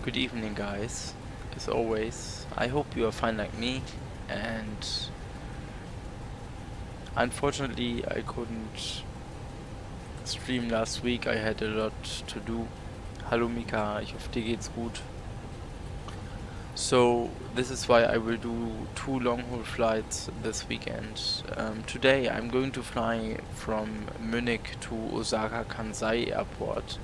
Good evening, guys. As always, I hope you are fine like me, and unfortunately I couldn't stream last week. I had a lot to do. Hallo Mika, ich hoffe dir geht's gut. So this is why I will do 2 long-haul flights this weekend. Today I'm going to fly from Munich to Osaka Kansai airport.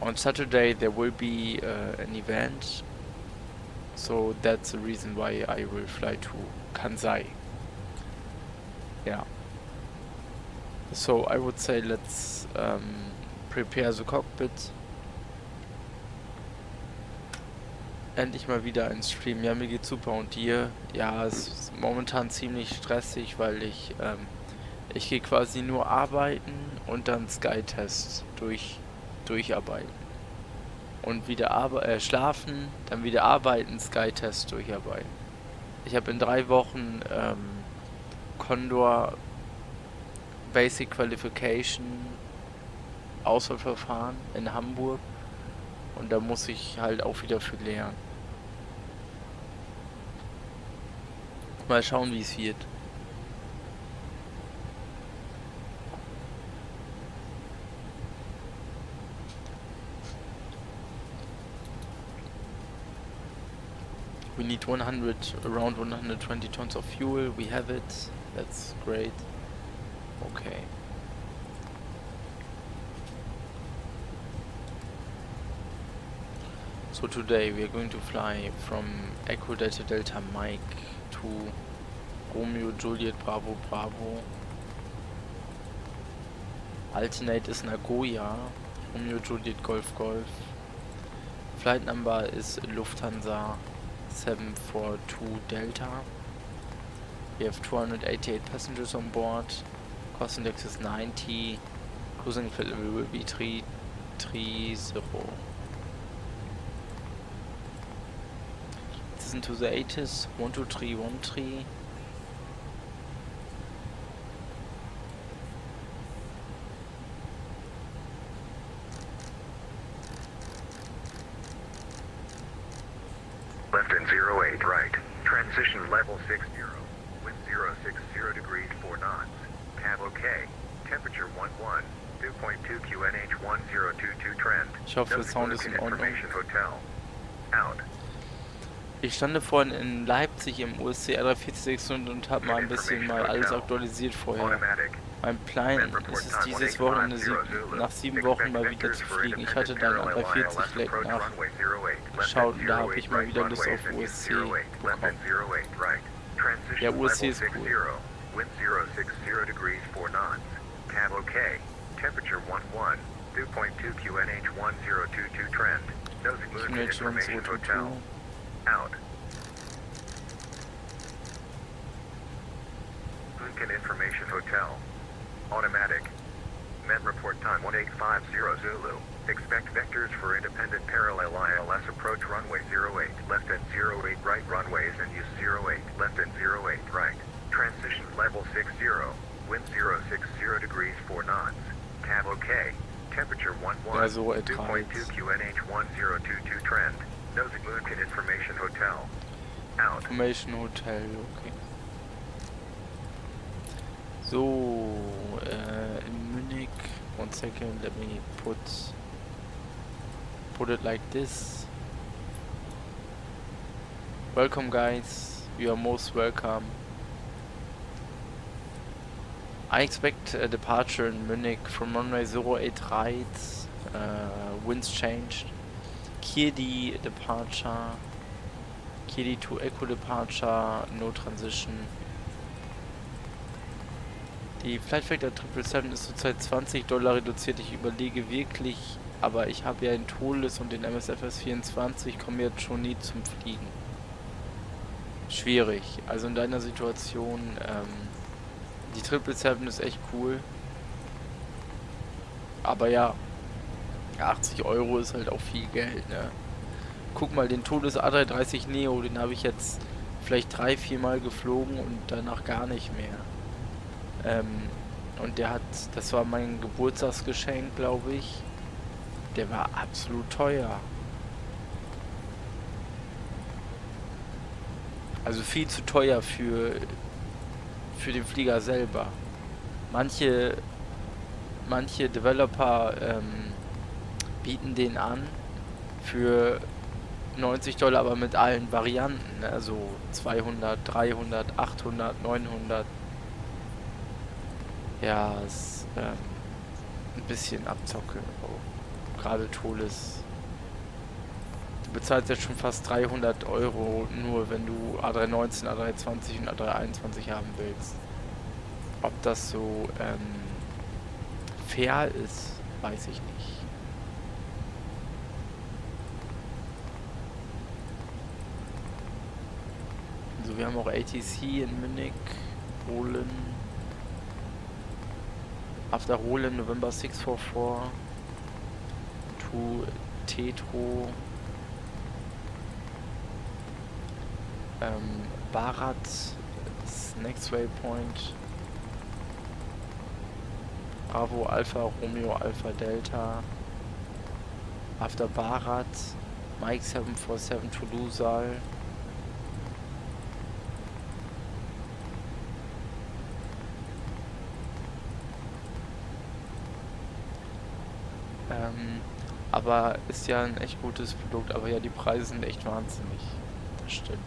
On Saturday there will be an event, so that's the reason why I will fly to Kansai. Yeah. So I would say let's prepare the cockpit. Endlich mal wieder ein Stream. Ja, mir geht's super und dir? Ja, es ist momentan ziemlich stressig, weil ich gehe quasi nur arbeiten und dann Sky-Test durcharbeiten. Und wieder schlafen, dann wieder arbeiten, Sky-Test durcharbeiten. Ich habe in 3 Wochen Condor Basic Qualification Auswahlverfahren in Hamburg und da muss ich halt auch wieder für lernen. Mal schauen, wie es wird. We need around 120 tons of fuel. We have it. That's great. Okay. So today we are going to fly from Echo Delta Mike to Romeo Juliet Bravo Bravo. Alternate is Nagoya, Romeo Juliet Golf Golf. Flight number is Lufthansa 742 Delta. We have 288 passengers on board. Cost index is 90. Cruising flight level will be 330. Listen to the 80s. 12313. Left and 08 right. Transition level 60. Wind 060 degrees 4 knots. Cab OK. Temperature 11. 2.2 QNH 1022 trend. Ich hoffe, der Sound ist in Ordnung. Hotel. Out. Ich stand vorhin in Leipzig im USC A340-600 und habe mal ein bisschen alles aktualisiert vorher. Mein Plan ist es, dieses Wochenende nach 7 Wochen mal wieder zu fliegen. Ich hatte dann A340-Leck nachgeschaut und da habe ich mal wieder Lust auf USC bekommen. Ja, USC ist cool. Wind 060 degrees 4 knots. Cab OK. Temperature 11. 2.2 QNH 1022 trend. Nosing moon to Information Hotel. Out. Moonkin Information Hotel. Automatic. Met report time 1850 Zulu. Expect vectors for independent parallel ILS approach runway 08. Left and 08 right runways and use 08. Left and 08 right. Transition level 60. Wind 060 degrees 4 knots. Cab OK. Temperature 11. 2.2 QNH 1022 trend. Nosing Moonkin Information Hotel. Out. Information Hotel, okay. So, in Munich, 1 second, let me put it like this. Welcome guys, you are most welcome. I expect a departure in Munich from runway 08 right, winds changed. Kirdi departure, Kirdi to Echo departure, no transition. Die Flight Factor 777 ist zurzeit $20 reduziert. Ich überlege wirklich, aber ich habe ja den Toles und den MSFS 24, komme jetzt schon nie zum Fliegen. Schwierig. Also in deiner Situation, die 777 ist echt cool. Aber ja, 80 € ist halt auch viel Geld, ne? Guck mal, den Todes A330 Neo, den habe ich jetzt vielleicht 3-4 Mal geflogen und danach gar nicht mehr. Und das war mein Geburtstagsgeschenk, glaube ich. Der war absolut teuer. Also viel zu teuer für den Flieger selber. Manche Developer bieten den an für $90, aber mit allen Varianten, ne? Also 200, 300, 800, 900. Ja, ist ein bisschen Abzocke. Gerade Toles. Du bezahlst jetzt schon fast 300 Euro nur, wenn du A319, A320 und A321 haben willst. Ob das so fair ist, weiß ich nicht. So, wir haben auch ATC in Munich, Polen. After Roland, November 644 to Tetro, Barat is next waypoint. Bravo Alpha Romeo Alpha Delta. After Barat, Mike 747 to Lusal. Aber ist ja ein echt gutes Produkt, aber ja, die Preise sind echt wahnsinnig. Das stimmt.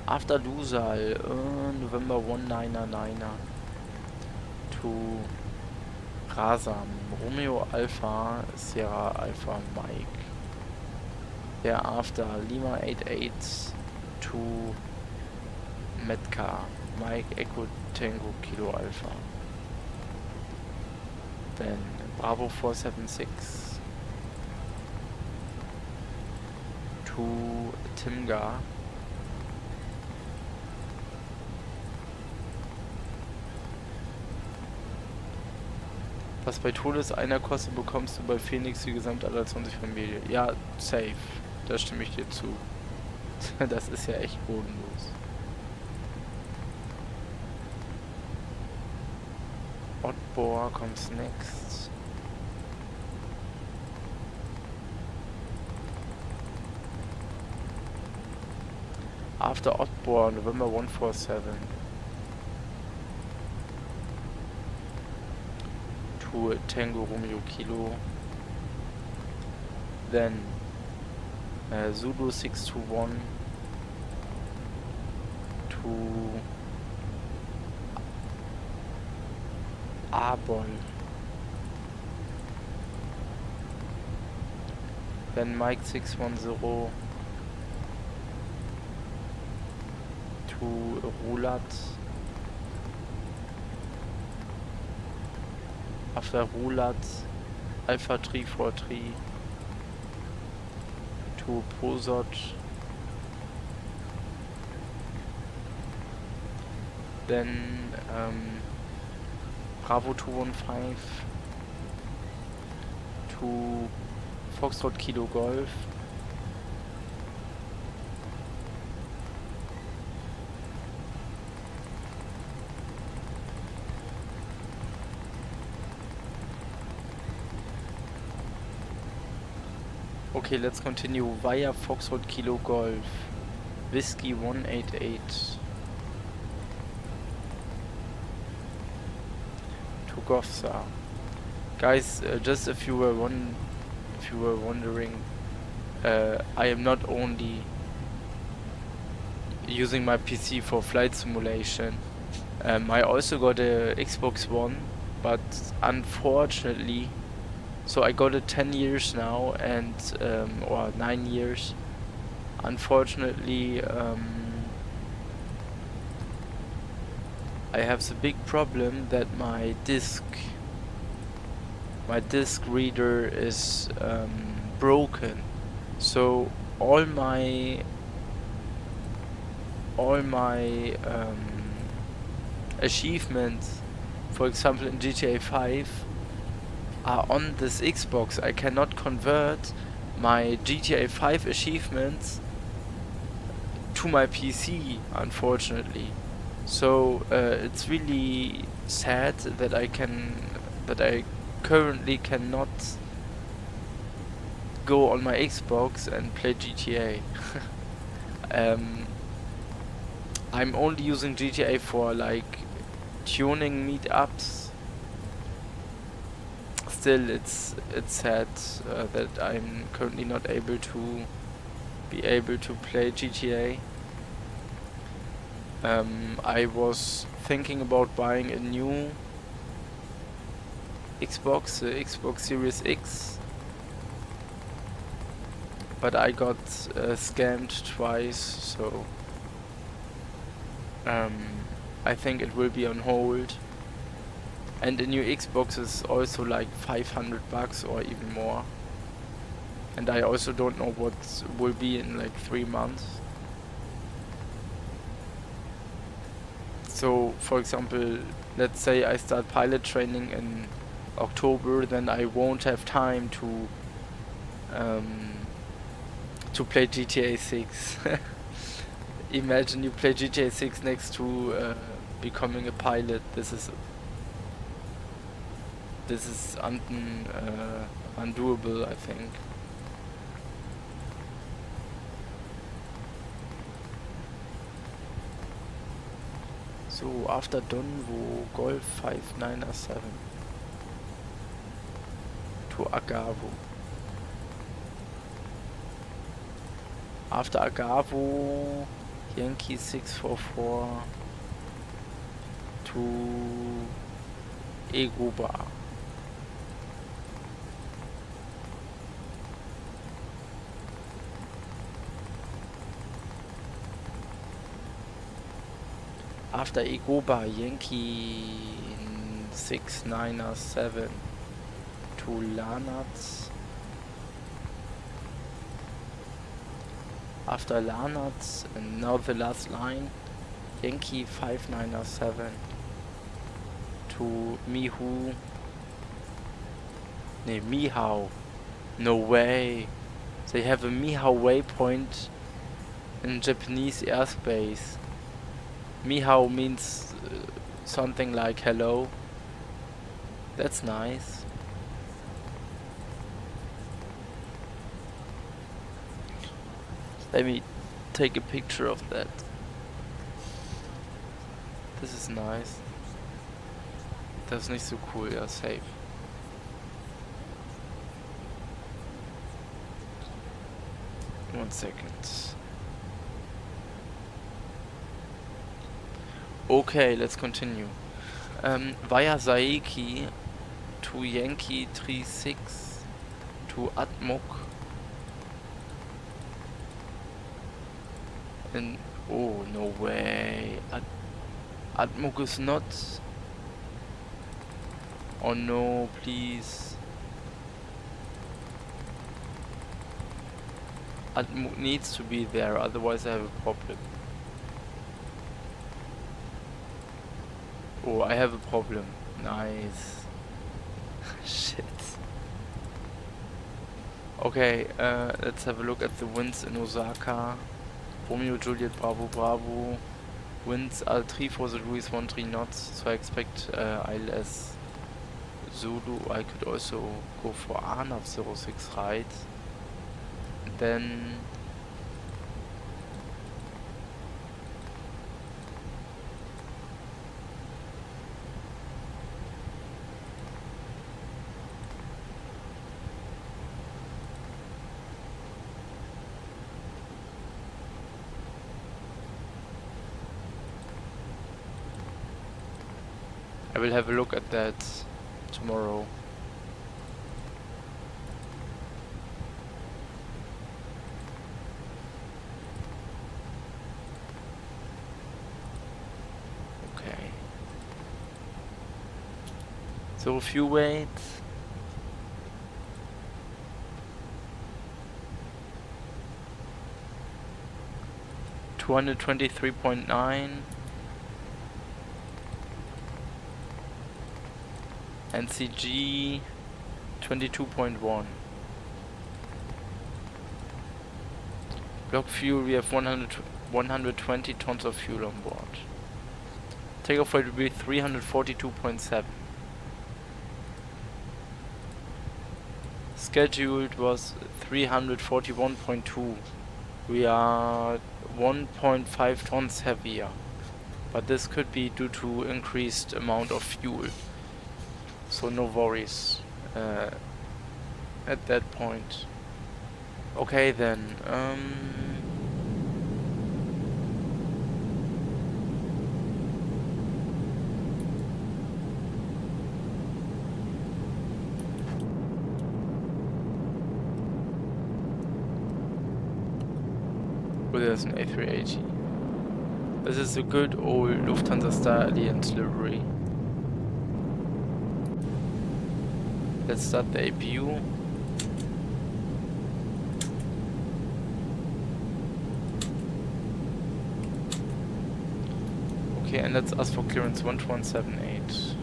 After Lusal, November 1999er to Rasam, Romeo Alpha, Sierra Alpha Mike. Thereafter Lima 88 to Metka, Mike Echo Tango Kilo Alpha. Then Bravo 476 to Timga. Was bei Todes einer kostet, bekommst du bei Phoenix die gesamte A320-Familie. Ja, safe. Da stimme ich dir zu. Das ist ja echt bodenlos. Oddbor comes next. After Oddbor, November 147. To Tango Romeo Kilo. Then Zulu 621 to Arbol. Then Mike 610 to Rulat. After Rulat, Alpha 343 to Posot. Then Bravo 215 to Foxtrot Kilo Golf. Okay, let's continue via Foxtrot Kilo Golf. Whiskey 188 to Gofsa. Guys, just if you were wondering, I am not only using my PC for flight simulation. I also got a Xbox One, but unfortunately, so I got it 10 years now, and or 9 years. Unfortunately, I have the big problem that my disc reader is broken. So all my achievements, for example in GTA 5, are on this Xbox. I cannot convert my GTA 5 achievements to my PC, unfortunately. So it's really sad that I currently cannot go on my Xbox and play GTA. I'm only using GTA for like tuning meetups. Still, it's sad that I'm currently not able to play GTA. I was thinking about buying a new Xbox, the Xbox Series X, but I got scammed twice, so I think it will be on hold. And a new Xbox is also like 500 bucks or even more. And I also don't know what will be in like 3 months. So, for example, let's say I start pilot training in October, then I won't have time to play GTA 6. Imagine you play GTA 6 next to becoming a pilot. This is undoable, I think. So after Donvo, Golf 597 to Agavo. After Agavo, Yankee 644 to Egoba. After Egoba, Yankee 697 to Lanatz. After Lanatz, and now the last line, Yankee 597 to Mihao. No way. They have a Mihao waypoint in Japanese airspace. Mihao means something like hello. That's nice. Let me take a picture of that. Das ist nice. Das ist nicht so cool, ja, safe. One second. Okay, let's continue. Via Saeki to Yankee 36 to Atmok. And oh, no way. Atmok is not. Oh no, please. Atmok needs to be there, otherwise I have a problem. Oh, I have a problem. Nice. Shit. Okay, let's have a look at the winds in Osaka. Romeo Juliet Bravo Bravo. Winds are 340 knots, so I expect ILS Zulu. I could also go for ANAV 06 right. Then I will have a look at that tomorrow. Okay. So fuel weight. $223.9. NCG 22.1. Block fuel, we have 120 tons of fuel on board. Takeoff weight will be 342.7. Scheduled was 341.2. We are 1.5 tons heavier. But this could be due to increased amount of fuel. So no worries at that point. Okay then. Oh, there's an A380. This is a good old Lufthansa style Alliance livery. Let's start the APU. Okay, and let's ask for clearance 1178.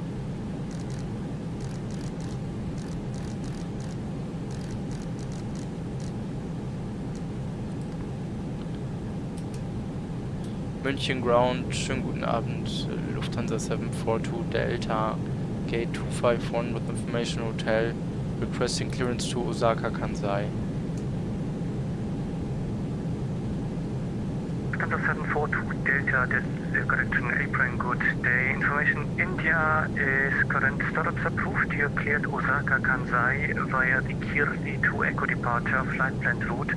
München Ground, schönen guten Abend, Lufthansa 742 Delta, gate 251 with information hotel, requesting clearance to Osaka Kansai. Lufthansa 742 Delta, correction, April, good day. Information, India is current startups approved. You cleared Osaka Kansai via the KIX 2 Echo departure flight plan route.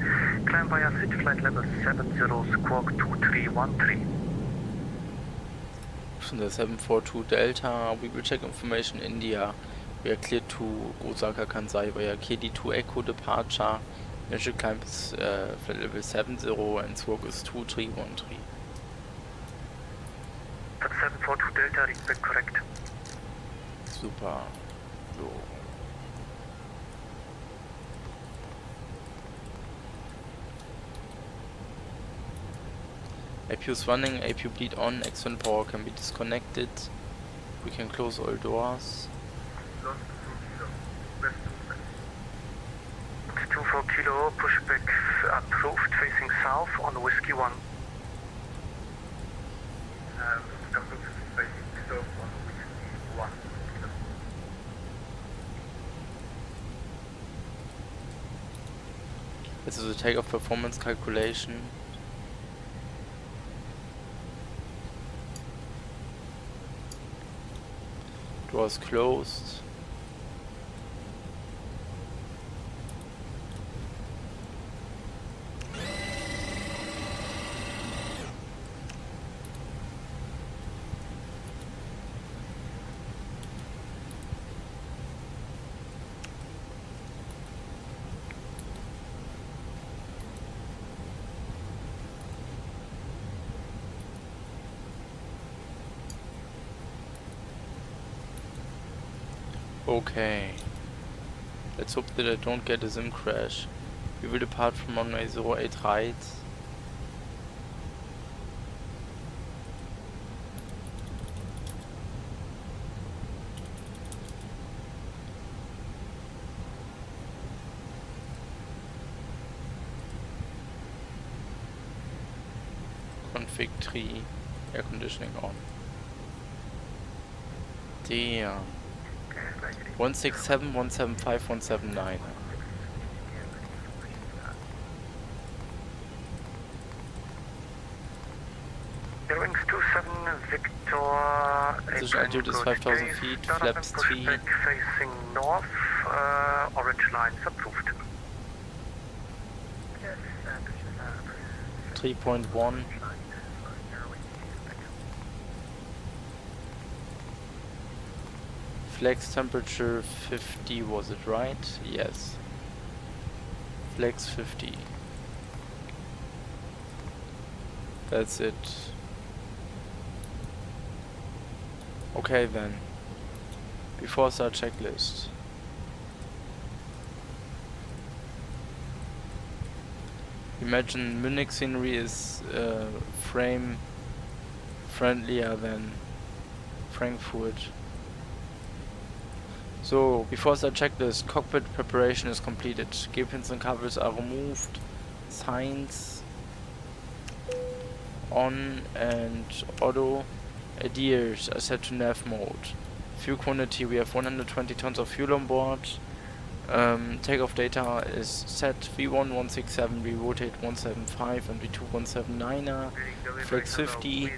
Climb via SIT flight level 70 squawk 2313. From the 742 Delta, we will check information India. We are cleared to Osaka Kansai via KD2 Echo departure. Initial climb is flight level 70 and squawk is 2313. 742 Delta, read back correct. Super. So. APU is running, APU bleed on, external power can be disconnected. We can close all doors. 24 kilo, pushback approved, facing south on Whiskey 1. This is a takeoff performance calculation. Doors closed. Okay. Let's hope that I don't get a SIM crash. We will depart from runway 08 right. Config 3, air conditioning on. Damn. 167, 175, 179. Bearings 27 Victor. Position altitude is 5,000 feet, flaps 3. Facing north, orange lines approved. 3.1. Flex temperature 50, was it right? Yes. Flex 50. That's it. Okay then. Before start checklist. Imagine Munich scenery is frame friendlier than Frankfurt. So, before the checklist, cockpit preparation is completed. Gear pins and covers are removed. Signs on and auto adheres are set to nav mode. Fuel quantity, we have 120 tons of fuel on board. Takeoff data is set V1 167, we rotate 175 and V2 179er, flex 50.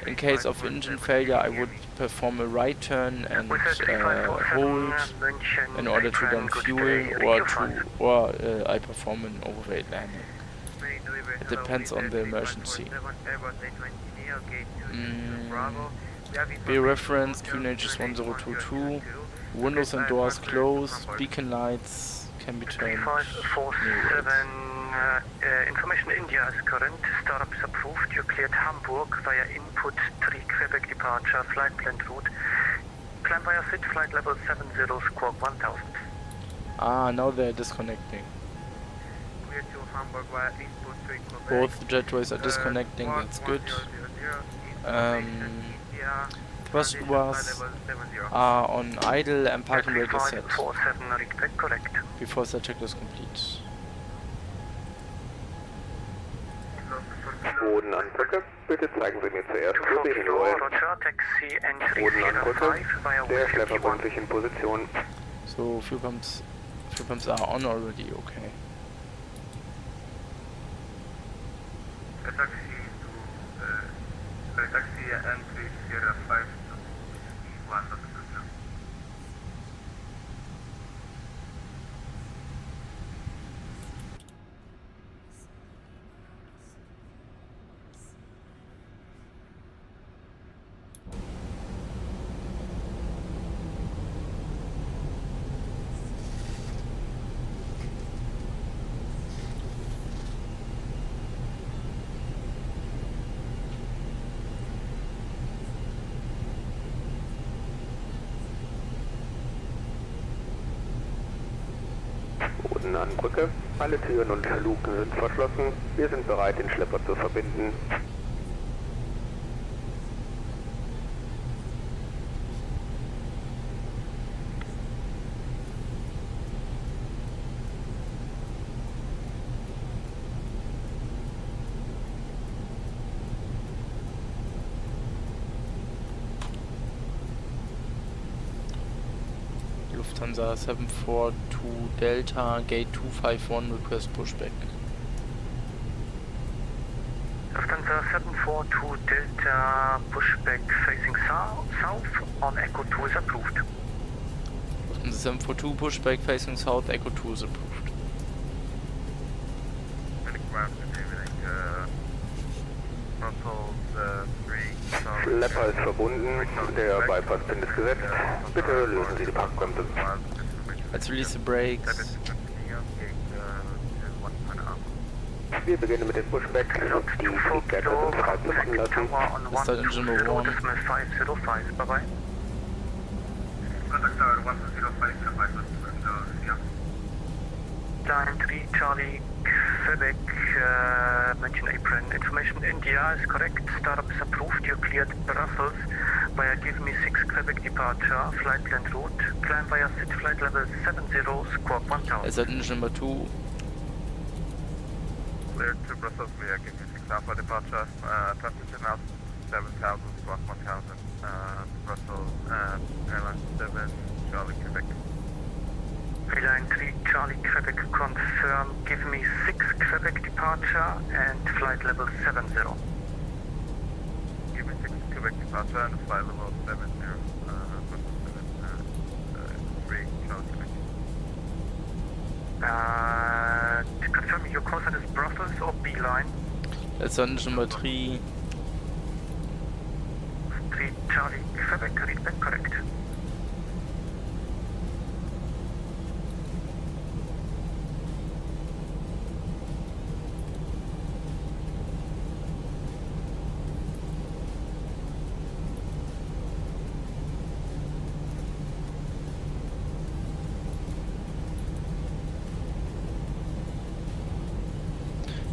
In case of engine failure I would perform a right turn and hold in order to then fuel, or I perform an overweight landing. It depends on the emergency. Be reference, QNH is 1022. Windows and doors closed, beacon lights can be turned. 3547, information India is current, startup is approved, you cleared Hamburg via input 3 Quebec departure, flight plan route, climb via SIT, flight level 70, squawk 1000. Ah, now they're disconnecting. Both jetways are disconnecting, that's good. Thrust bars are on idle and parking brake is set before the check is complete. Bodenanbrücke, bitte zeigen Sie mir zuerst, wo Sie hinwollen. Bodenanbrücke, der Schlepperbund sich in Position. So, fuel pumps are on already, okay. Taxi N345 Bodenanbrücke, alle Türen und Luken sind verschlossen. Wir sind bereit, den Schlepper zu verbinden. Lufthansa 742 Delta, gate 251, request pushback. Lufthansa 742 Delta, pushback facing south on Echo 2 is approved. Lufthansa 742 pushback facing south, Echo 2 is approved. Schlepper ist verbunden, der Bypass-Pin ist gesetzt. Bitte lösen Sie die Parkbremse. Let's release the brakes. Wir beginnen mit dem Pushback. Die Fliegleiter sind frei befinden lassen. Start engine number 1. Line 3 Charlie Quebec, mention apron. Information India is correct. Startup is approved. You cleared Brussels via give me 6 Quebec departure, flight plan route. Climb via SIT flight level 70, squawk 1000. Start engine number 2. Cleared to Brussels via give me 6 Alpha departure, transition out 7000, squawk 1000, Brussels, airline 7, Charlie Quebec. Line 3 Charlie Quebec confirm, give me 6 Quebec departure and flight level 70. Give me 6 Quebec departure and flight level 70, Brussels 3 Charlie Quebec. To confirm, your call sign is Brussels or B-line? Let's start engine number 3. 3 Charlie Quebec, read back correct.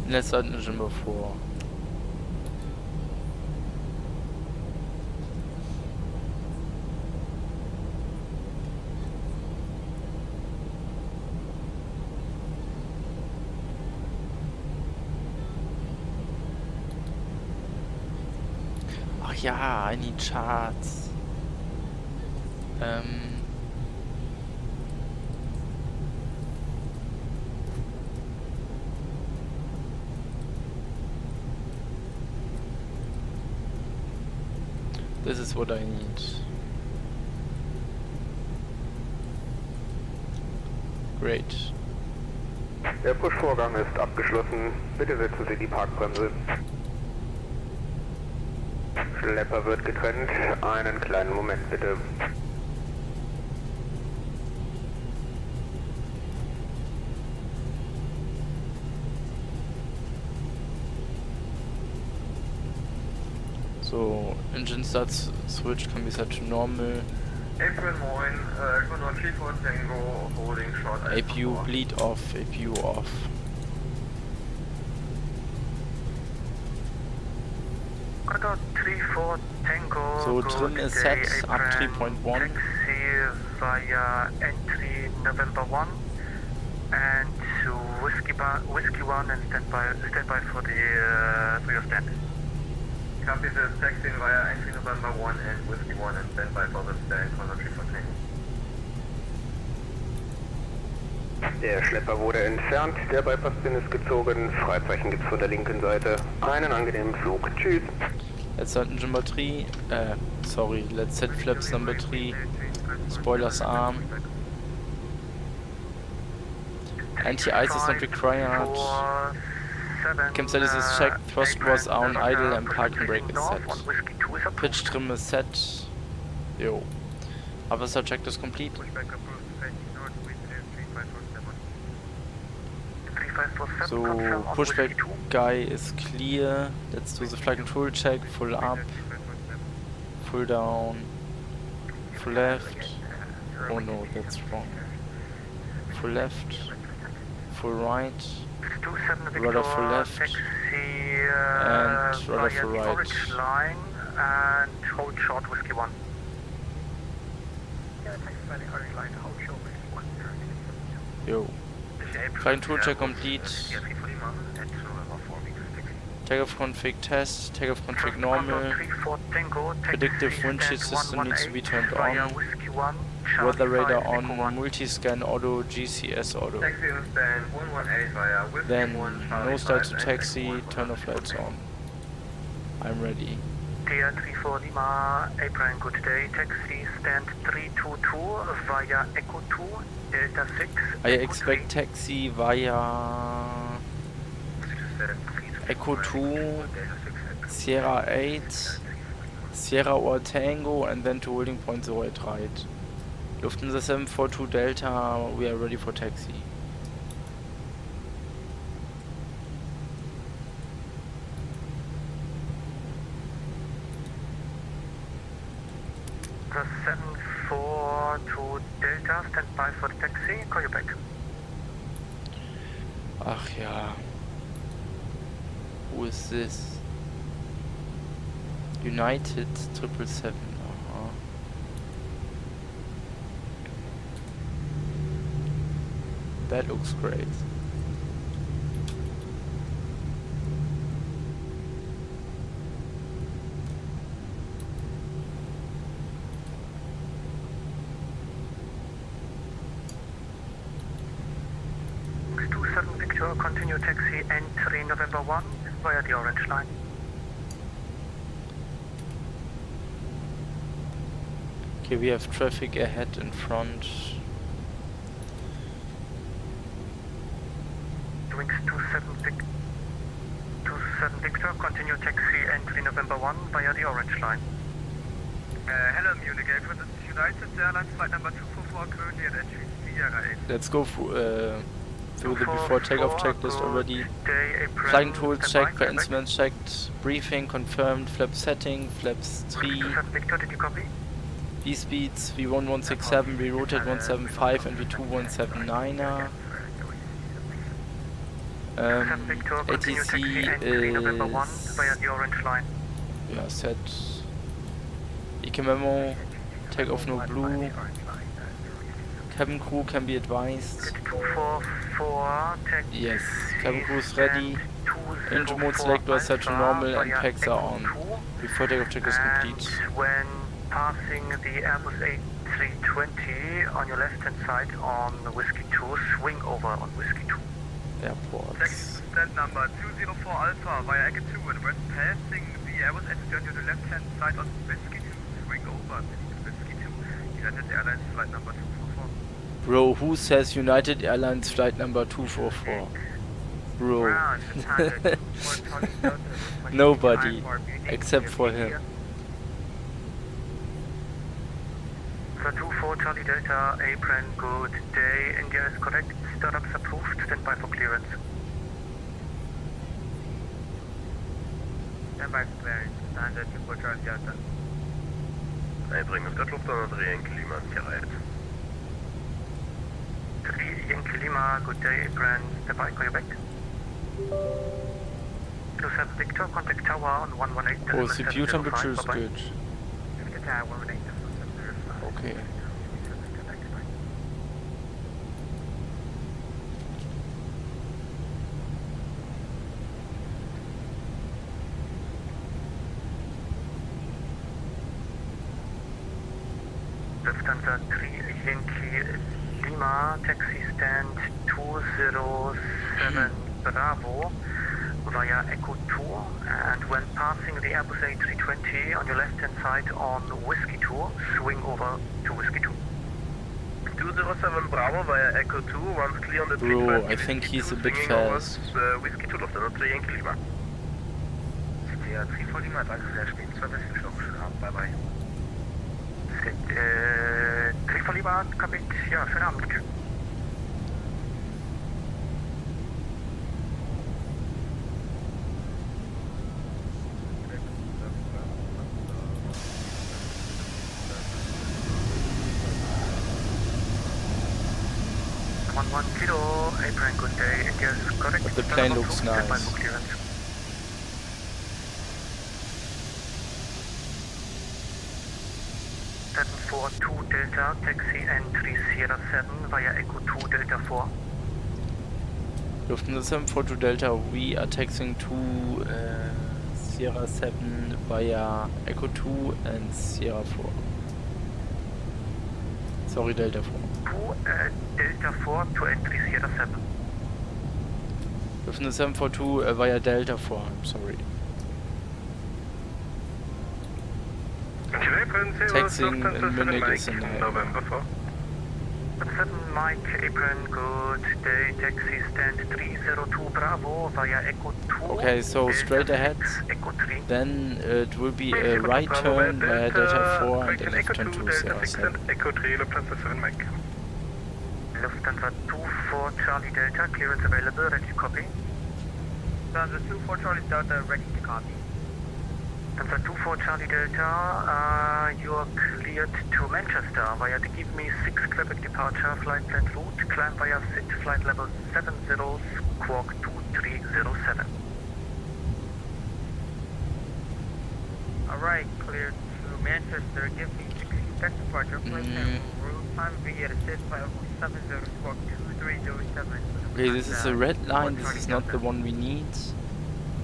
Let's start engine number 4. Ach ja, I need charts. This is what I need. Great. Der Push-Vorgang ist abgeschlossen. Bitte setzen Sie die Parkbremse. Schlepper wird getrennt. Einen kleinen Moment bitte. So, engine start switch can be set to normal. April 9, Condor 34 Tango, holding short APU bleed off, APU off. Condor 34 Tango. So, trim is set up 3.1. Taxi via entry November 1 and to Whiskey 1 and standby for your stand. Copy the taxi via entry November 1 and Whiskey 1 and standby for the stand, Condor 34 Tango. Der Schlepper wurde entfernt, der Bypass-Pin ist gezogen, Freizeichen gibt's von der linken Seite. Einen angenehmen Flug. Tschüss. Let's set engine number 3. Sorry, let's set flaps number 3. Spoilers arm. Anti-ice is not required. Cam status is checked, thrust was on idle and parking brake is set. Pitch trim is set. Yo. Officer check is complete. So, pushback guy is clear. Let's do the flight control check. Full up, full down, full left. Oh no, that's wrong. Full left, full right, rudder full left, and rudder full right. And hold short Whiskey 1. Yo. Flight control check complete. Takeoff config test, takeoff config normal. Predictive windshield system needs to be turned on. Weather radar on, multi-scan auto, GCS auto. Then, no start to taxi, turn off lights on. I'm ready. Dear 34 Lima, April, good day. Taxi stand 322 via Echo 2, Delta 6. I expect taxi via Echo 2, Sierra 8, Sierra or Tango, and then to holding point 08 right. Lufthansa 742 Delta, we are ready for taxi. The 742 Delta, stand by for the taxi, call you back. Ach ja. Who is this? United 777. Aha. That looks great. Victor, continue taxi entry November 1 via the orange line. Okay, we have traffic ahead in front. Wings 27 Victor, continue taxi entry November 1 via the orange line. Hello Munich, this is United Airlines flight number 244 currently at entry Sierra 8. Let's go through the before takeoff checklist already. Flight control checked, for instruments checked, briefing confirmed, flap setting, flaps 3. Victor, did you copy? V speeds V1167, rerouted 175 and V2179er. ATC is set. EK memo, takeoff no blue. Cabin crew can be advised. Yes, cabin crew is ready. Engine mode selector set to normal and packs are on. Before takeoff check is complete. When passing the Airbus A320 on your left hand side on Whiskey 2, swing over on Whiskey 2. Airports. Stand number 204 Alpha via Echo 2 and when passing the Airbus A320 on the left hand side on Whiskey 2. Bro, who says United Airlines flight number 244? Bro. Nobody, except for him. So 24 Charlie Delta, apron, good day. India is correct. Startups approved. Stand by for clearance. Stand by for clearance. Standard 24 Charlie Delta. Einbringen auf der Lufthansa 3 Yankee Lima, Sicherheit. 3 Yankee Lima, good day, apron. Stand by, call you back. 27 Victor, contact tower on 118. Oh, CPU temperature is good. Okay. Lufthansa 3 Yankee Lima, taxi stand 207 Bravo via Echo 2, and when passing the Airbus A320 on your left hand side on Whiskey 2, swing over to Whiskey 2. 207 Bravo via Echo 2, once clear on the 320. Bro, I think he's a bit fast. Whiskey 2 Lufthansa 3 Yankee Lima. CTA 340 Lima, danke sehr, stehen 2 bisschen schon, schönen Abend, bye bye. 340 Lima, Kapit, ja, schönen Abend, danke. Kilo, apron, good day. India is correct. But the plane looks nice. 742 Delta, taxi entry Sierra 7 via Echo 2 Delta 4. Lufthansa 742 Delta, we are taxiing to Sierra 7 via Echo 2 and Sierra 4. Sorry, Delta 4. Delta 4 to entry Sierra 7. Lufthansa 742 via Delta 4, I'm sorry. Taxiing in Munich is in November 4. 7 Mike, apron, good day, taxi stand 302 Bravo via Echo 2. Okay, so straight ahead, Echo 3. then it will be a right turn via Delta 4 and a left turn to Sierra 7. Echo 3, Lufthansa 7 Mike. Lufthansa 24 Charlie Delta, clearance available, ready to copy. Lufthansa 24 Charlie Delta, ready to copy. Lufthansa 24 Charlie Delta, you are cleared to Manchester via the Give Me 6 Quebec departure, flight plan route, climb via SIT, flight level 70, Squawk 2307. Alright, cleared to Manchester, Give Me 6 Quebec departure, flight plan route, time via the SIT, flight level 70, Squawk 2307. Okay, this is a red line, this is not the one we need.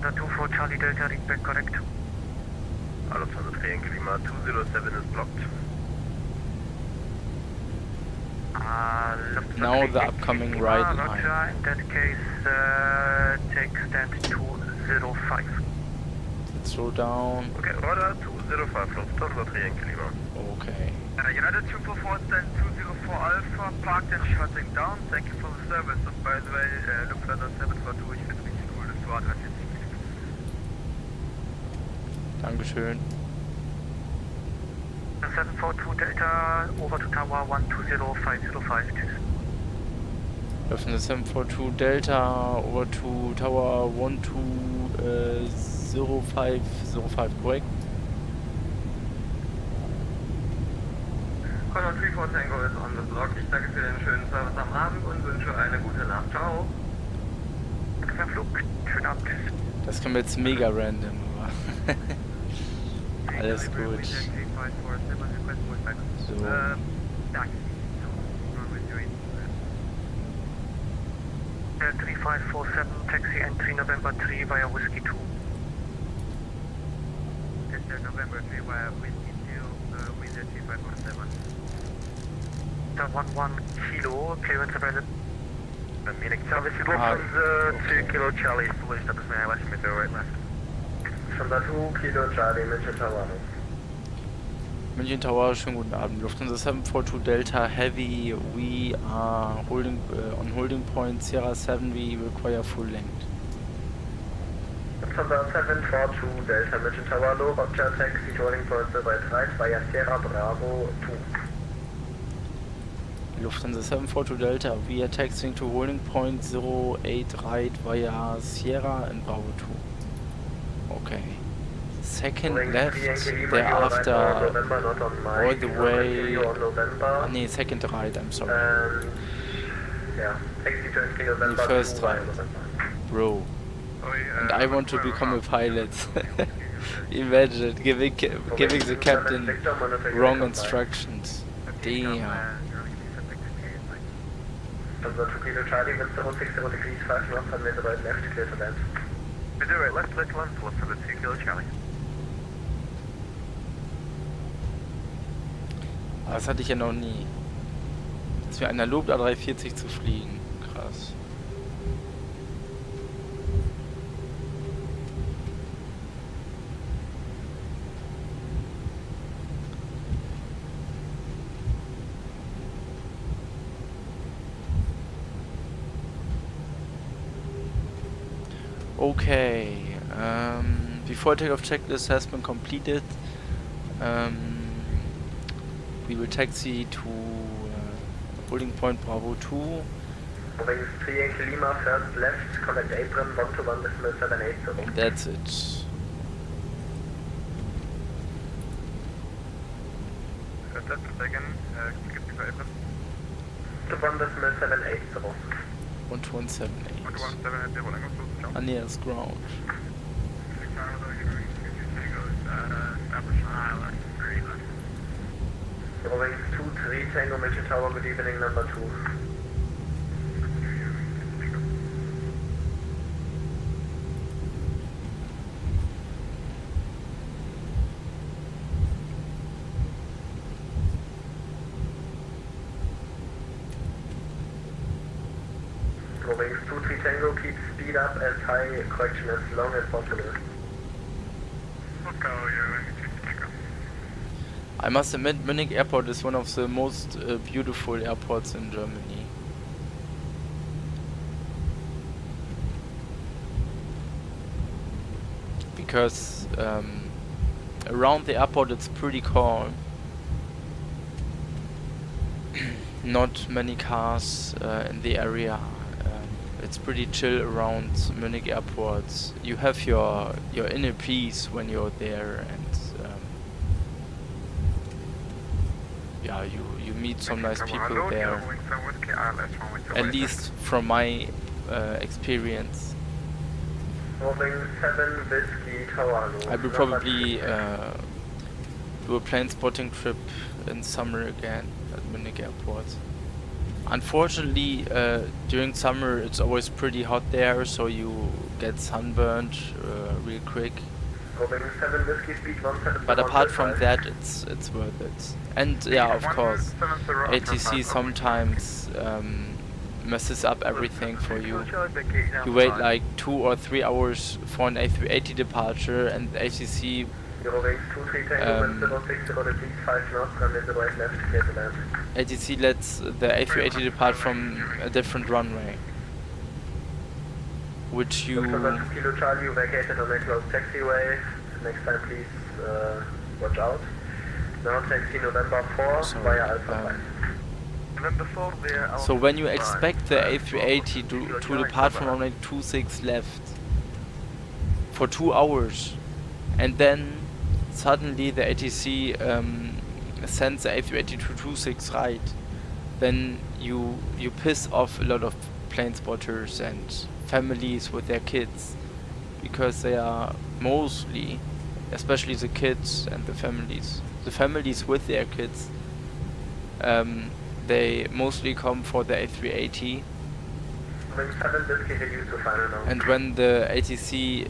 The 24 Charlie Delta, read back correct. Lufthansa 3 Yankee Lima, 207 is blocked. Now the upcoming right line. Roger, in that case, take stand 205. Let's slow down. Okay, Roger, 205, Lufthansa 3 Yankee Lima. Okay. United 244 stand 204 Alpha, parked and shutting down. Thank you for the service. And by the way, Lufthansa 742, ich finde richtig cool, dass du adressiert. Dankeschön. 742 Delta, over to tower 120505. Lufthansa 742 Delta, over to tower 120505, korrekt? Control 34 Tango ist on the block. Ich danke für den schönen Service am Abend und wünsche eine gute Nacht. Ciao. Danke für den Flug. Schönen Abend. Das kommt jetzt mega random, aber alles gut. So. 3547, taxi entry November 3 via Whiskey 2. November 3 via Whiskey 2, with the 3547. 11 Kilo, clearance available. Munich service is Lufthansa 2 Kilo Charlie, fully established now, left me through right left. Lufthansa 2 Kilo Charlie, Manchester 1. München Tower, schönen guten Abend. Lufthansa 742 Delta Heavy, we are holding on holding point Sierra 7, we require full length. Lufthansa 742 Delta München Tower, low, Roger, taxi to holding point 083 via Sierra Bravo 2. Lufthansa 742 Delta, we are taxiing to holding point 08 right via Sierra and Bravo 2. Okay. Second left, thereafter all the way, nee, second right, I'm sorry. The first right, bro. And I want to become a pilot. Imagine giving the captain wrong instructions. Damn. Charlie, with 060 degrees 5 knots, and the right left, clear to land. Right, left, left, left, for the 2 Kilo Charlie. Das hatte ich ja noch nie. Dass wir analog A340 zu fliegen. Krass. Okay. Before takeoff checklist has been completed. We will taxi to holding point Bravo 2. Wings 3 Yankee Lima, first left, contact apron, 121 decimal 780. That's it. First left, second, skip the apron. 1 decimal 780. 1178. 117 at rolling close to Ah, nee, that's ground. Wings 23 Tango München Tower, good evening, number 2. Wings 23 Tango, keep speed up as high, correction as long as possible. I must admit, Munich Airport is one of the most beautiful airports in Germany. Because around the airport it's pretty calm. Not many cars in the area. It's pretty chill around Munich Airport. You have your inner peace when you're there, and yeah, you meet some nice people there. At least from my experience. Moving 7 Whiskey Tower. I will probably do a plane spotting trip in summer again at Munich Airport. Unfortunately, during summer it's always pretty hot there, so you get sunburned real quick. But apart from that, it's worth it. And yeah, of course, ATC sometimes messes up everything for you. You wait like 2 or 3 hours for an A380 departure, and ATC ATC lets the A380 depart from a different runway, which you Kilo Charlie, you vacated on a closed taxiway. Next time, please watch out. Now taxi November 4 via Alpha 5. So when you expect the A380 to depart from runway 26 left for 2 hours, and then suddenly the ATC sends the A380 to 26 right, then you piss off a lot of plane spotters and families with their kids, because they are mostly, especially the kids and the families with their kids, they mostly come for the A380. And when the ATC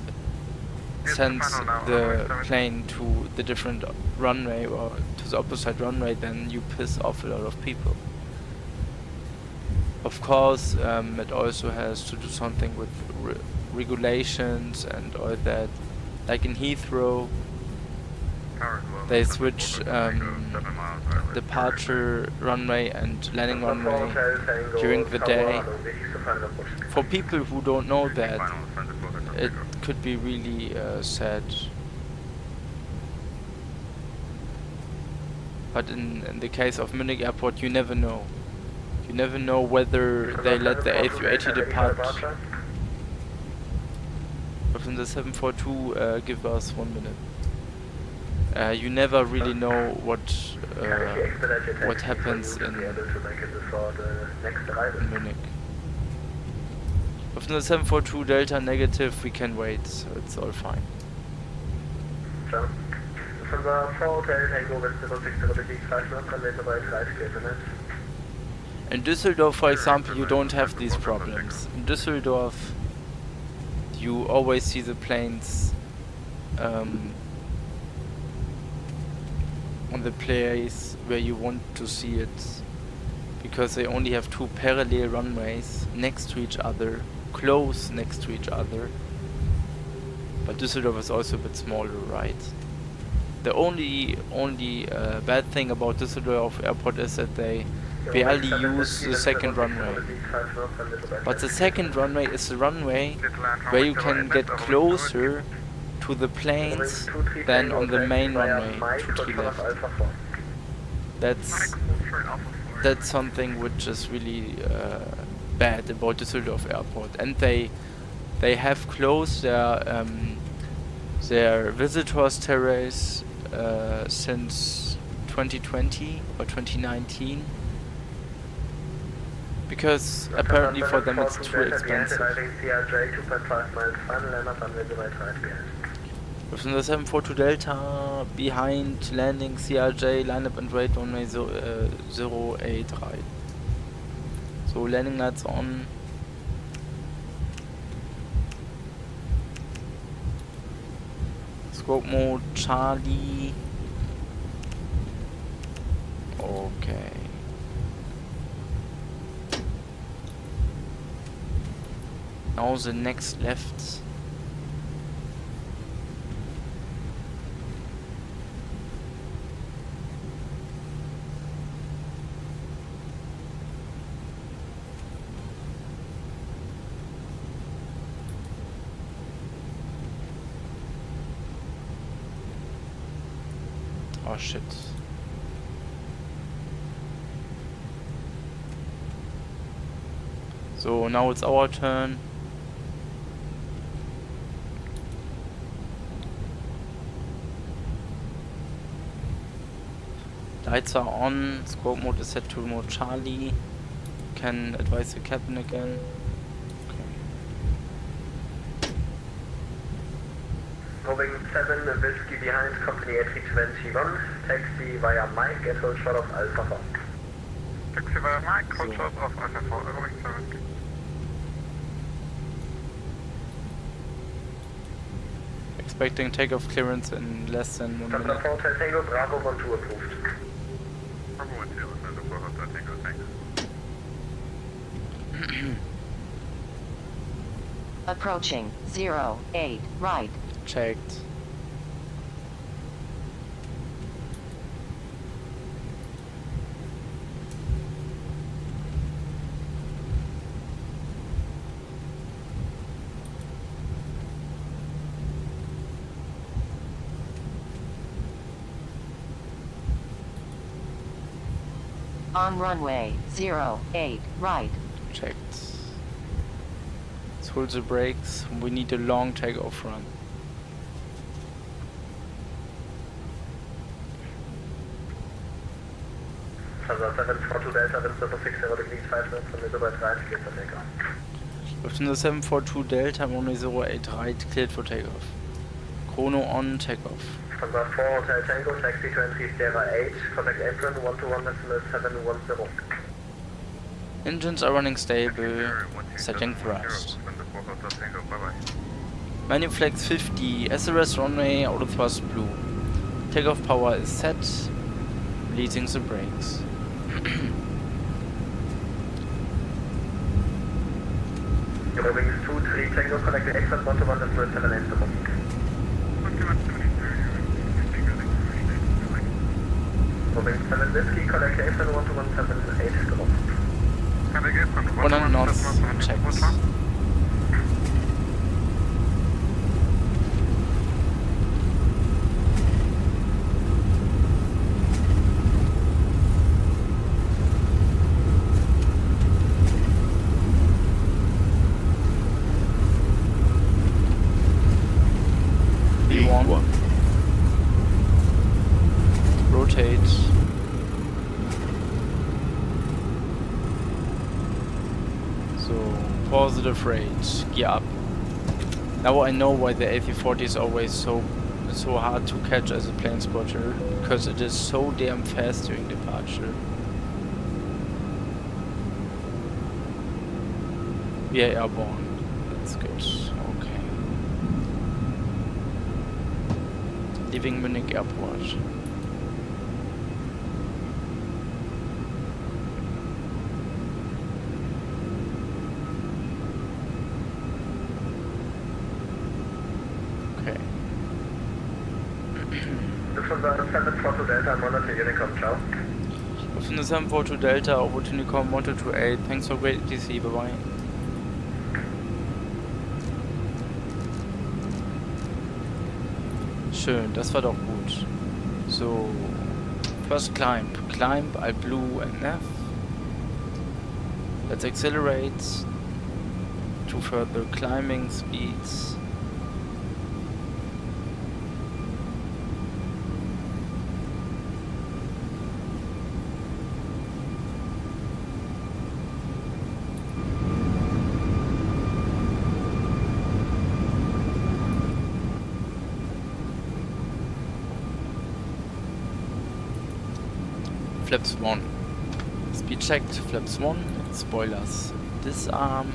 sends the plane to the different runway or to the opposite runway, then you piss off a lot of people. Of course, it also has to do something with regulations and all that. Like in Heathrow, they switch departure runway and landing runway during the day. For people who don't know that, it could be really sad. But in the case of Munich Airport, you never know. You never know whether they let the A380 depart. Within the 742, give us 1 minute. You never really know what happens in Munich. Within the 742 Delta negative, we can wait, so it's all fine. In Düsseldorf, for example, you don't have these problems. In Düsseldorf, you always see the planes on the place where you want to see it, because they only have 2 parallel runways next to each other, close next to each other. But Düsseldorf is also a bit smaller, right? The only bad thing about Düsseldorf Airport is that they barely use the second runway. But the second runway is the runway where you can get closer to the planes than on the main runway to the left. That's something which is really bad about Düsseldorf Airport, and they have closed their visitors terrace since 2020 or 2019, because apparently for them it's too expensive. Within the 742 Delta, behind landing CRJ, line up and wait runway 083. So landing lights on. Scope mode Charlie. Okay. Now the next left. Oh shit. So now it's our turn. Lights are on, scope mode is set to mode Charlie. Can advise the captain again. Moving 7 Whiskey behind company A321, taxi via Mike and hold short of Alpha 4. Taxi via Mike, hold short of Alpha 4, moving 7. Expecting takeoff clearance in less than 1 minute. Hotel Tango, Bravo 12 approved. Bravo 12, Hotel Tango, thanks. Approaching 08 right. Checked. On runway 08 right. Checked. Let's hold the brakes. We need a long takeoff run. Lufthansa 742 Delta, wind 60 degrees 5 knots from the right, cleared for takeoff. Lufthansa 742 Delta, runway 08 right, cleared for takeoff. Chrono on, takeoff. Lufthansa 4 Hotel Tango, taxi to entry Sierra 8, contact apron 121.710. Engines are running stable, setting thrust. Menu flags 50, SRS runway, auto thrust blue. Takeoff power is set, releasing the brakes. Moving 2-3 Tango, connected exit 121.780. Moving 7 Whiskey, collocation 1178 Golf. Navigate from 100 knots checked. V1. Rotate. So, positive rate, gear up. Now I know why the A340 is always so hard to catch as a plane spotter, because it is so damn fast during departure. We are airborne. That's good. Okay. Leaving Munich Airport. Okay. Lufthansa 742 Delta, monitor Unicom, ciao. Lufthansa 742 Delta, over to Unicom 1228. Thanks for great DC, bye bye. Schön, das war doch gut. So, first climb. Climb, AIRBUS and F. Let's accelerate to further climbing speeds. Flaps 1. Speed checked, flaps 1, spoilers disarm.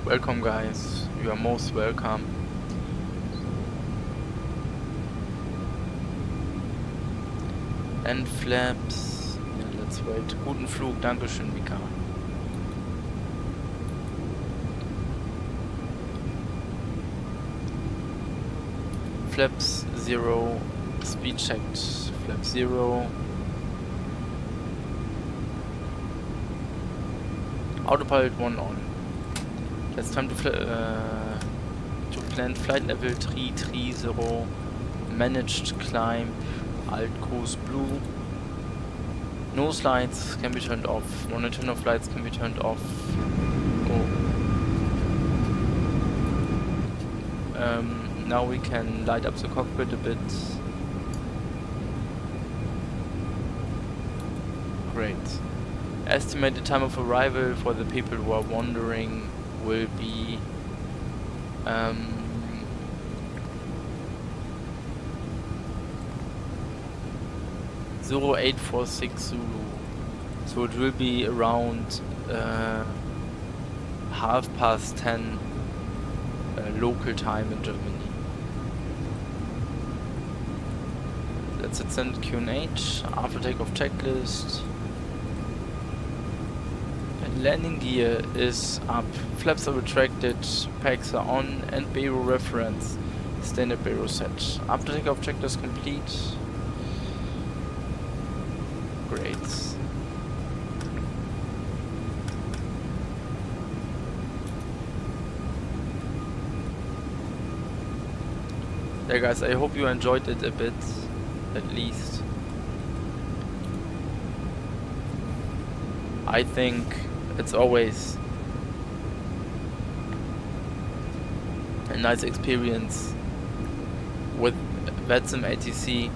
Welcome guys, you are most welcome. And flaps. Ja, let's wait. Guten Flug, Dankeschön, Mika. Flaps 0, speed checked, flap 0. Autopilot 1 on. It's time to plan flight level 330, managed climb, alt cruise blue. Nose lights can be turned off, monitor no flights can be turned off. Now we can light up the cockpit a bit. Great. Estimated time of arrival for the people who are wondering will be 0846 Zulu. So it will be around 10:30 local time in Germany. That's it, send QNH, after takeoff checklist. And landing gear is up, flaps are retracted, packs are on, and Baro reference, standard Baro set. After takeoff checklist complete. Great. Yeah guys, I hope you enjoyed it a bit, at least. I think it's always a nice experience with VetSim ATC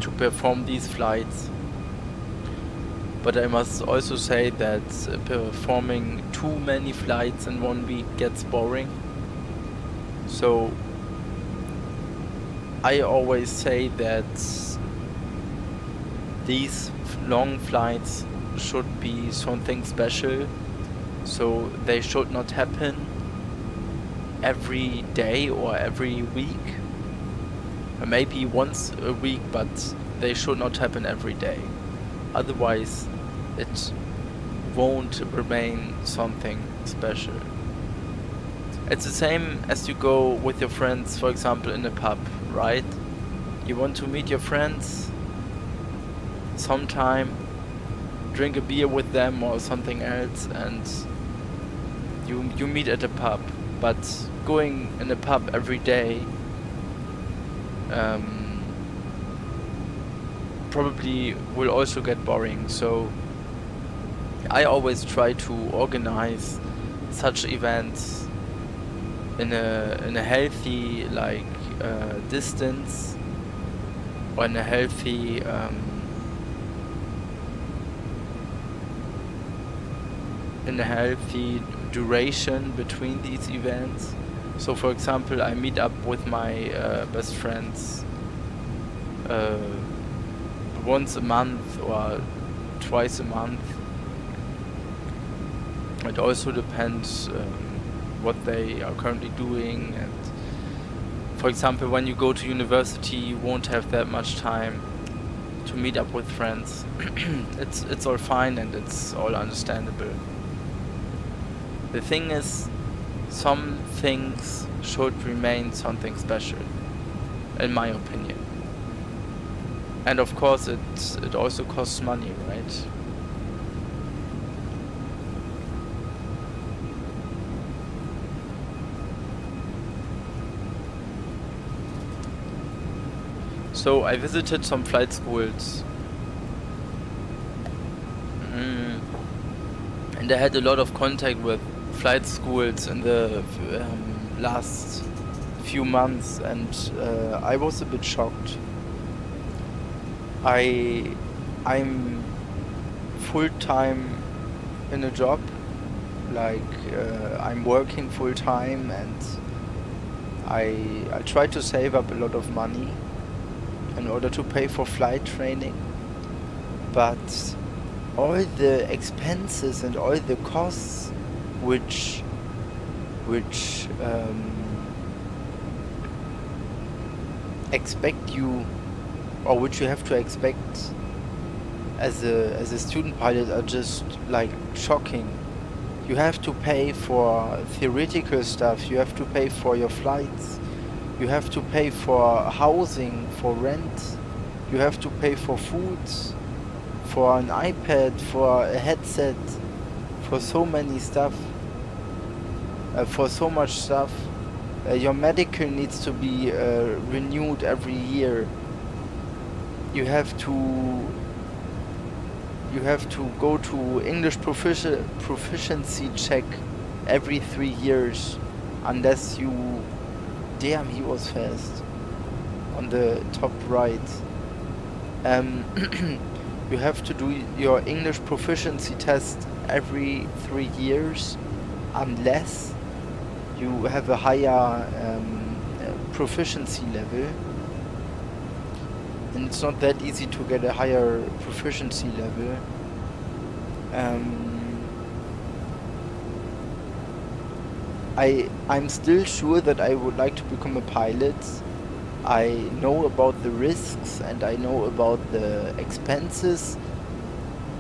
to perform these flights. But I must also say that performing too many flights in 1 week gets boring. So I always say that these long flights should be something special, so they should not happen every day or every week, or maybe once a week, but they should not happen every day. Otherwise it won't remain something special. It's the same as you go with your friends, for example, in a pub, right? You want to meet your friends sometime, drink a beer with them or something else, and you meet at a pub. But going in a pub every day probably will also get boring. So I always try to organize such events in a healthy distance, or in a healthy duration between these events. So for example, I meet up with my best friends once a month or twice a month. It also depends what they are currently doing, and for example, when you go to university, you won't have that much time to meet up with friends. It's all fine and it's all understandable. The thing is, some things should remain something special, in my opinion. And of course, it also costs money, right? So I visited some flight schools, and I had a lot of contact with flight schools in the last few months, and I was a bit shocked. I'm full-time in a job, I'm working full-time, and I try to save up a lot of money in order to pay for flight training, but all the expenses and all the costs which expect you, or which you have to expect as a student pilot, are just shocking. You have to pay for theoretical stuff, you have to pay for your flights, you have to pay for housing, for rent, you have to pay for foods, for an iPad, for a headset, for so many stuff, for so much stuff. Your medical needs to be renewed every year. You have to go to English proficiency check every 3 years, unless you... Damn, he was fast. On the top right. You have to do your English proficiency test every 3 years, unless you have a higher proficiency level. And it's not that easy to get a higher proficiency level. I'm still sure that I would like to become a pilot. I know about the risks and I know about the expenses,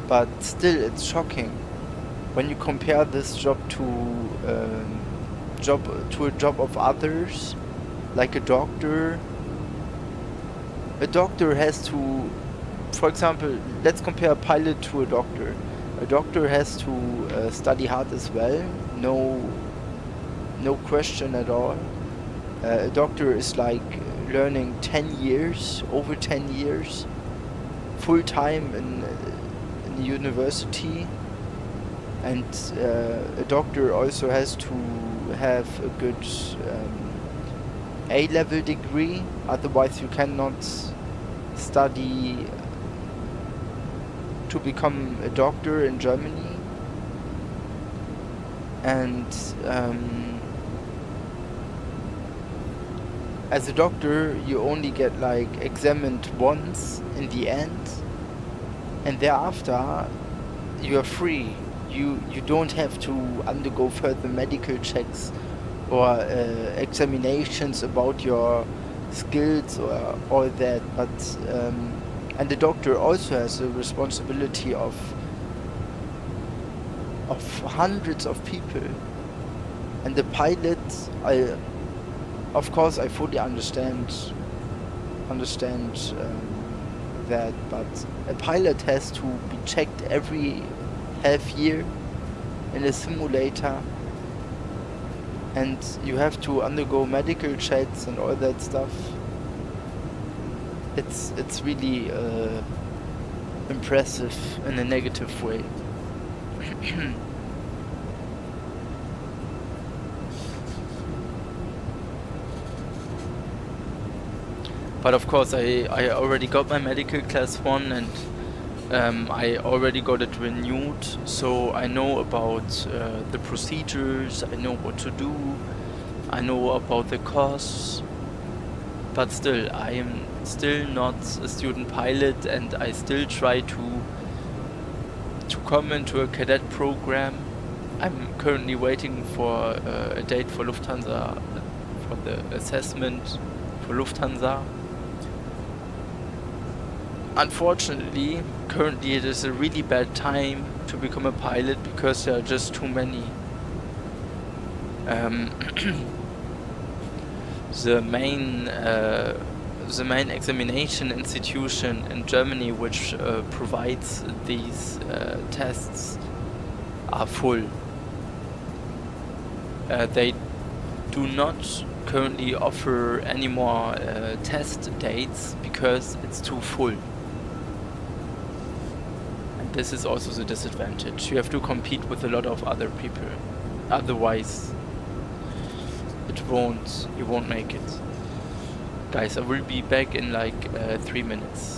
but still it's shocking when you compare this job to a job of others, like a doctor. A doctor has to, for example, let's compare a pilot to a doctor. A doctor has to study hard as well, no question at all. A doctor is learning 10 years, over 10 years, full time in university, and a doctor also has to have a good A-level degree, otherwise you cannot study to become a doctor in Germany. And as a doctor, you only get examined once in the end, and thereafter you are free. You don't have to undergo further medical checks or examinations about your skills or all that. But and the doctor also has a responsibility of of hundreds of people. And the pilot, of course, I fully understand that, but a pilot has to be checked every half year in a simulator, and you have to undergo medical checks and all that stuff. It's really impressive in a negative way. But of course, I already got my medical class 1, and I already got it renewed, so I know about the procedures, I know what to do, I know about the costs. But still, I am still not a student pilot, and I still try to come into a cadet program. I'm currently waiting for a date for Lufthansa, for the assessment for Lufthansa. Unfortunately, currently it is a really bad time to become a pilot because there are just too many. The main examination institution in Germany which provides these tests are full. They do not currently offer any more test dates because it's too full. And this is also the disadvantage. You have to compete with a lot of other people. Otherwise, you won't make it. Guys, I will be back in like 3 minutes.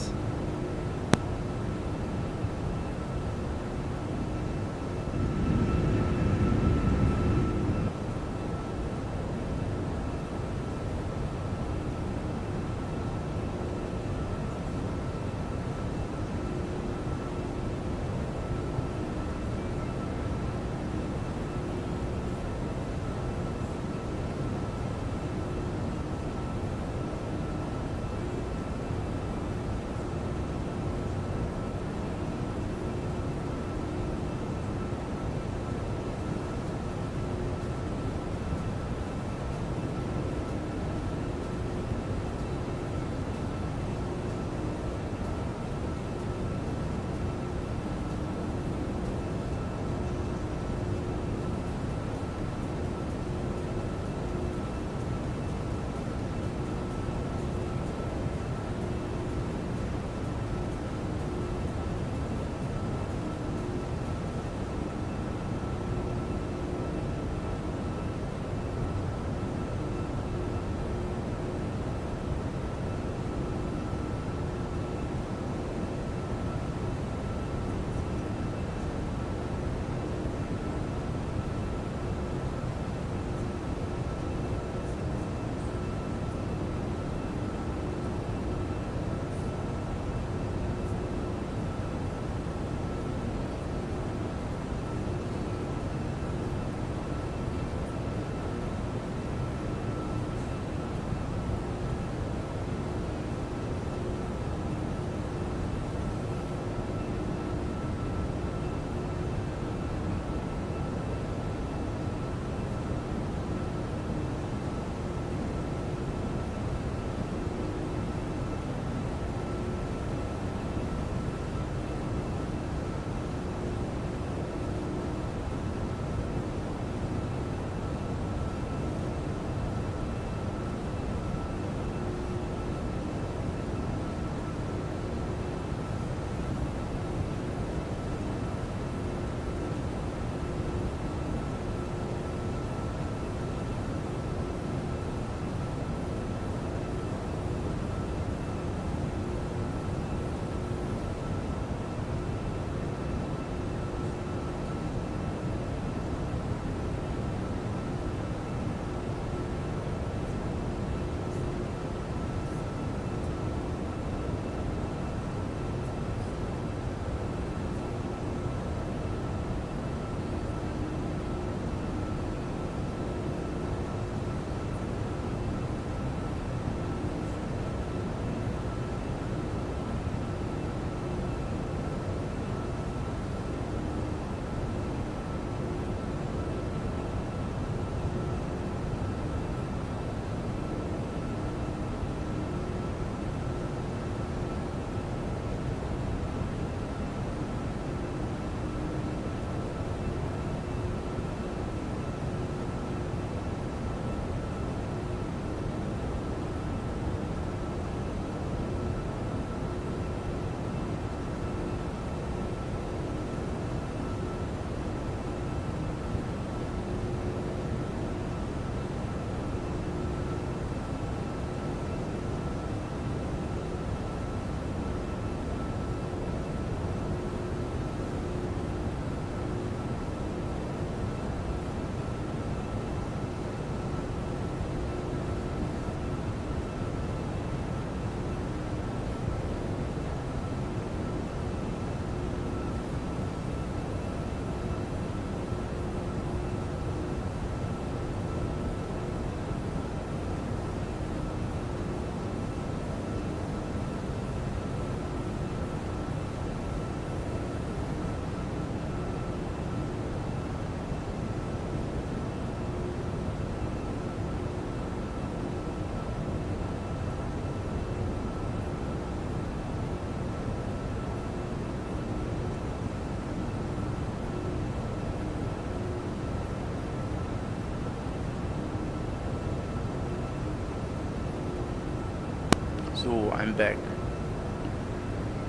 So I'm back.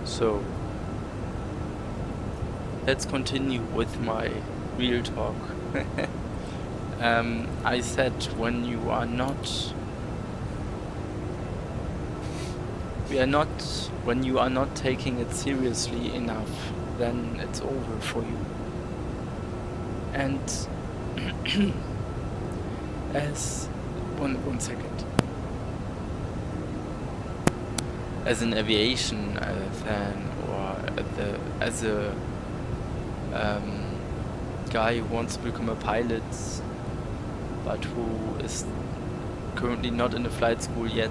So let's continue with my real talk. I said when you are not taking it seriously enough, then it's over for you. And as one second. As an aviation fan, or as a guy who wants to become a pilot, but who is currently not in a flight school yet,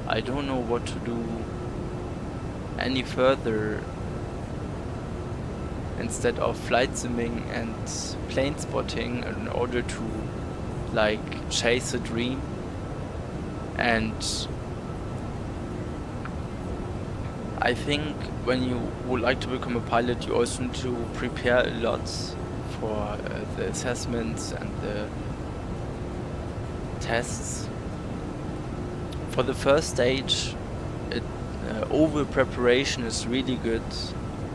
I don't know what to do any further instead of flight simming and plane spotting in order to like chase a dream. And I think when you would like to become a pilot, you also need to prepare a lot for the assessments and the tests. For the first stage, over preparation is really good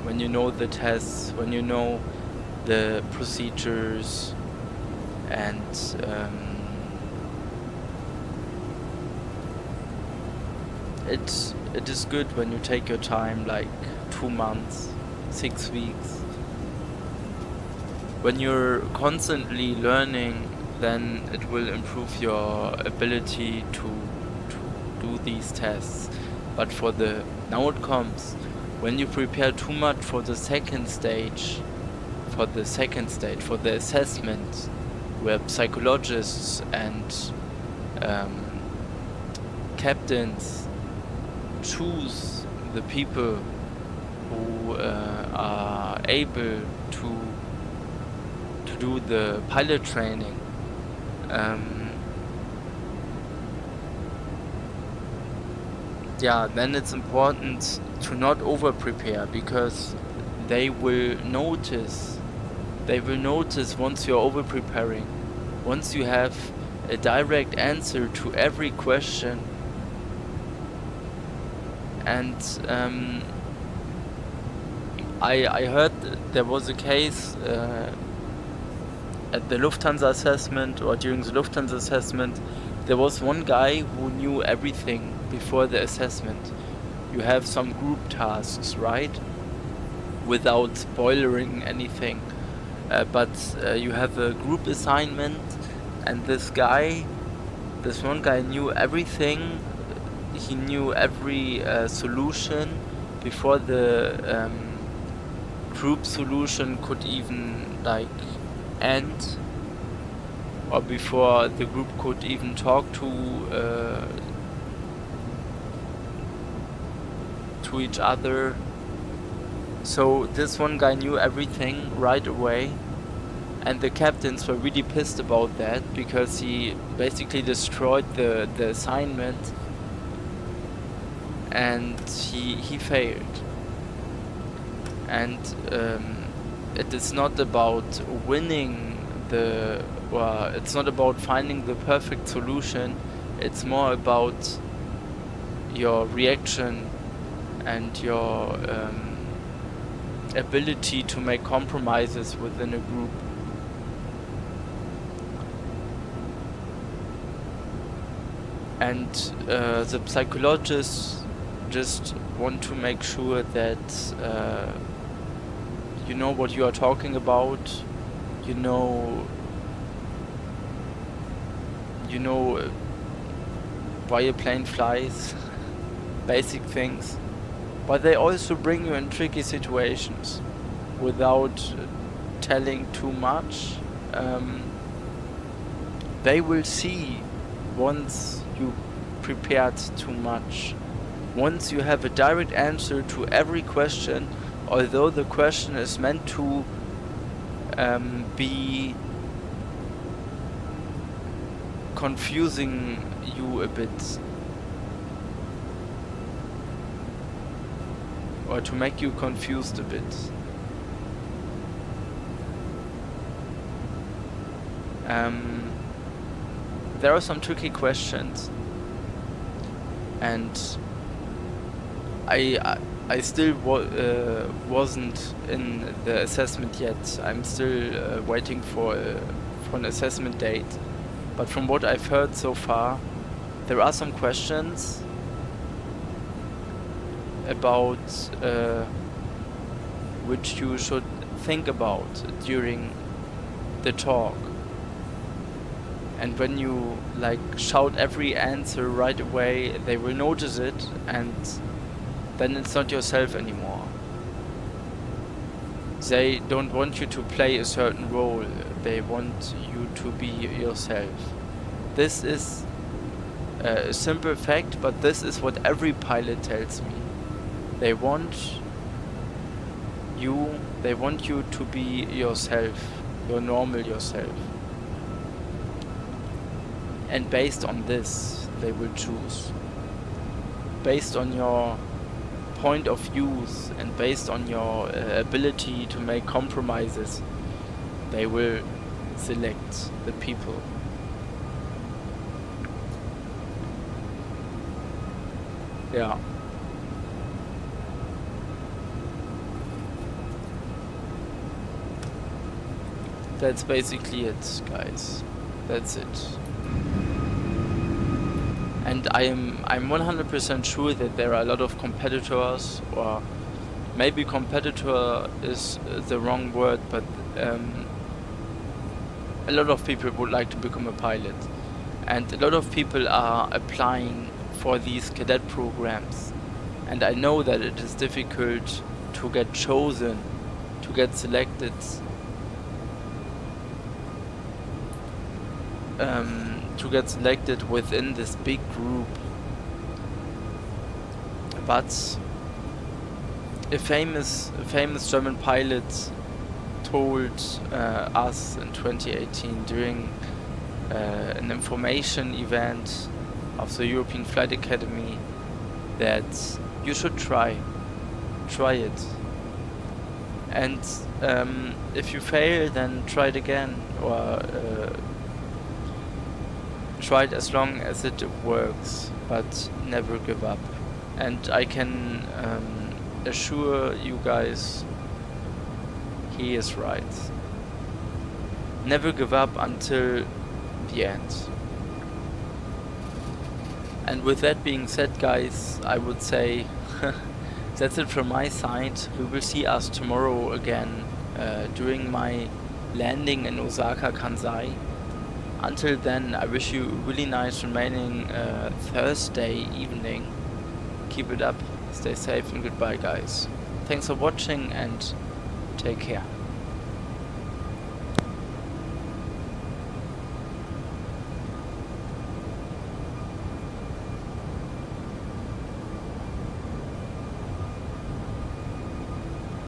when you know the tests, when you know the procedures, and it is good when you take your time, like 2 months, 6 weeks. When you're constantly learning, then it will improve your ability to do these tests. But now it comes, when you prepare too much for the second stage, for the assessment, where psychologists and captains choose the people who are able to do the pilot training. Then it's important to not over prepare, because they will notice once you're over preparing, once you have a direct answer to every question. And I heard there was a case at the Lufthansa assessment, or during the Lufthansa assessment, there was one guy who knew everything before the assessment. You have some group tasks, right? Without spoiling anything. But you have a group assignment, and this one guy knew everything. He knew every solution before the group solution could even end, or before the group could even talk to each other. So this one guy knew everything right away, and the captains were really pissed about that, because he basically destroyed the assignment, and he failed. And it is not about winning it's not about finding the perfect solution. It's more about your reaction and your ability to make compromises within a group. And the psychologists just want to make sure that you know what you are talking about, you know why a plane flies, basic things. But they also bring you in tricky situations without telling too much. They will see once you prepared too much. Once you have a direct answer to every question, although the question is meant to be confusing you a bit, or to make you confused a bit. There are some tricky questions, and I still wasn't in the assessment yet. I'm still waiting for an assessment date. But from what I've heard so far, there are some questions about which you should think about during the talk. And when you like shout every answer right away, they will notice it, and then it's not yourself anymore. They don't want you to play a certain role, they want you to be yourself. This is a simple fact, but this is what every pilot tells me. They want you to be yourself, your normal yourself. And based on this, they will choose. Based on your point of views and based on your ability to make compromises, they will select the people. Yeah. That's basically it, guys. That's it. And I'm 100% sure that there are a lot of competitors, or maybe competitor is the wrong word, but a lot of people would like to become a pilot. And a lot of people are applying for these cadet programs. And I know that it is difficult to get chosen, to get selected. To get selected within this big group. But a famous German pilot told us in 2018 during an information event of the European Flight Academy that you should try it, and if you fail, then try it again, or try it as long as it works, but never give up. And I can assure you guys, he is right. Never give up until the end. And with that being said, guys, I would say that's it from my side. We will see us tomorrow again during my landing in Osaka Kansai. Until then, I wish you a really nice remaining Thursday evening. Keep it up, stay safe, and goodbye, guys. Thanks for watching and take care.